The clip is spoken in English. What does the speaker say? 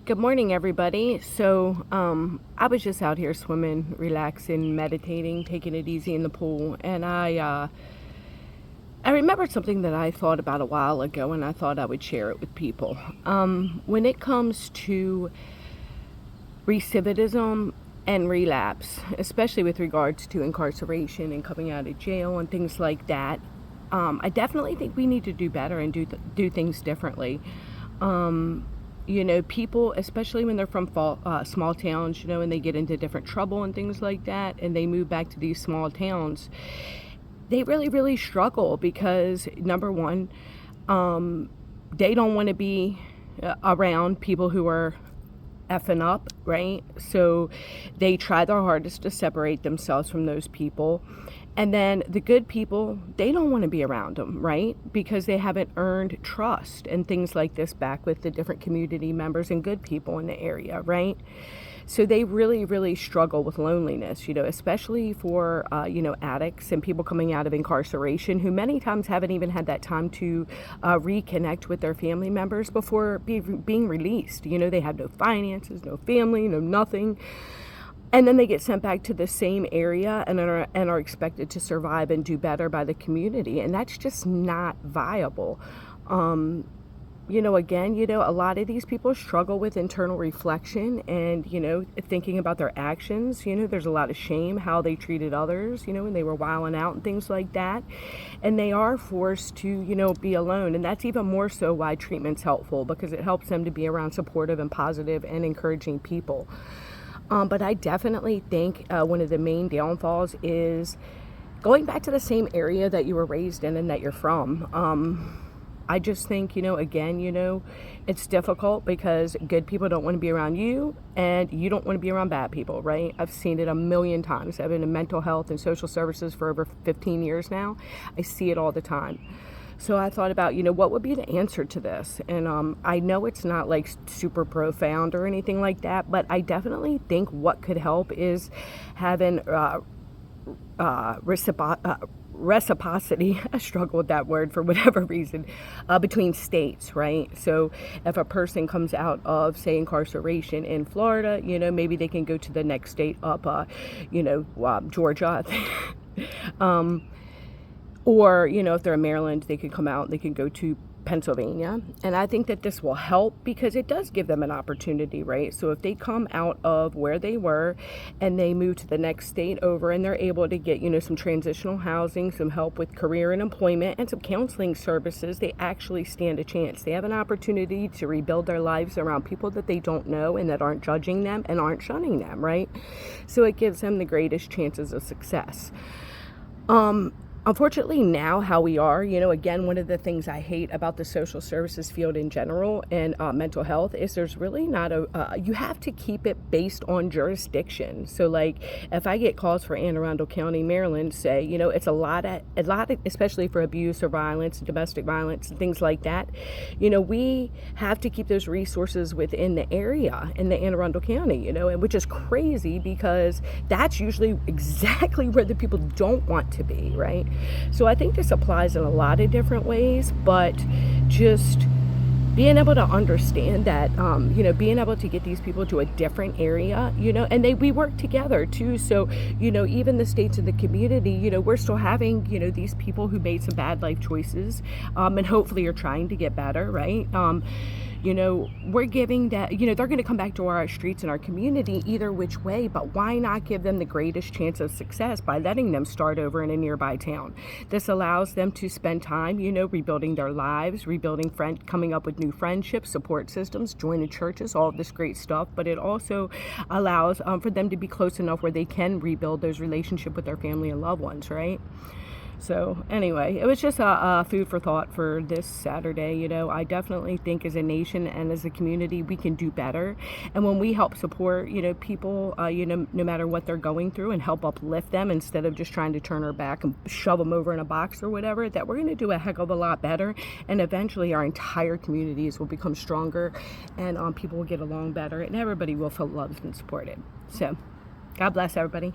Good morning, everybody. I was just out here swimming, relaxing, meditating, taking it easy in the pool, and I remembered something that I thought about a while ago, and I thought I would share it with people. When it comes to recidivism and relapse, especially with regards to incarceration and coming out of jail and things like that, I definitely think we need to do better and do things differently. People, especially when they're from small towns, and they get into different trouble and things like that, and they move back to these small towns, they really, really struggle because, number one, they don't want to be around people who are effing up, right? So they try their hardest to separate themselves from those people. And then the good people, they don't want to be around them, right? Because they haven't earned trust and things like this back with the different community members and good people in the area, right? So they really, really struggle with loneliness, especially for, addicts and people coming out of incarceration who many times haven't even had that time to reconnect with their family members before being released. They have no finances, no family, no nothing. And then they get sent back to the same area and are expected to survive and do better by the community. And that's just not viable. A lot of these people struggle with internal reflection and, thinking about their actions. There's a lot of shame how they treated others, when they were wilding out and things like that. And they are forced to, be alone. And that's even more so why treatment's helpful, because it helps them to be around supportive and positive and encouraging people. But I definitely think one of the main downfalls is going back to the same area that you were raised in and that you're from. I just think, it's difficult because good people don't want to be around you and you don't want to be around bad people, right? I've seen it a million times. I've been in mental health and social services for over 15 years now. I see it all the time. So I thought about, what would be the answer to this? And I know it's not like super profound or anything like that, but I definitely think what could help is having reciprocity, I struggle with that word for whatever reason, between states, right? So if a person comes out of, say, incarceration in Florida, maybe they can go to the next state up, Georgia. Or, if they're in Maryland, they could come out and they can go to Pennsylvania. And I think that this will help because it does give them an opportunity, right? So if they come out of where they were and they move to the next state over and they're able to get, some transitional housing, some help with career and employment and some counseling services, they actually stand a chance. They have an opportunity to rebuild their lives around people that they don't know and that aren't judging them and aren't shunning them, right? So it gives them the greatest chances of success. Unfortunately, now how we are, again, one of the things I hate about the social services field in general and mental health is there's really not you have to keep it based on jurisdiction. So like if I get calls for Anne Arundel County, Maryland, say, it's a lot of, especially for abuse or violence, domestic violence and things like that, we have to keep those resources within the area in the Anne Arundel County, and which is crazy because that's usually exactly where the people don't want to be, right? So I think this applies in a lot of different ways, but just being able to understand that, being able to get these people to a different area, and we work together too. So, even the states in the community, we're still having, these people who made some bad life choices, and hopefully are trying to get better, right? We're giving that, they're going to come back to our streets and our community either which way, but why not give them the greatest chance of success by letting them start over in a nearby town? This allows them to spend time, rebuilding their lives, coming up with new friendships, support systems, joining churches, all of this great stuff, but it also allows for them to be close enough where they can rebuild those relationships with their family and loved ones, right? So anyway, it was just a food for thought for this Saturday. I definitely think as a nation and as a community, we can do better. And when we help support, people, no matter what they're going through and help uplift them instead of just trying to turn our back and shove them over in a box or whatever, that we're going to do a heck of a lot better. And eventually our entire communities will become stronger and people will get along better and everybody will feel loved and supported. So God bless everybody.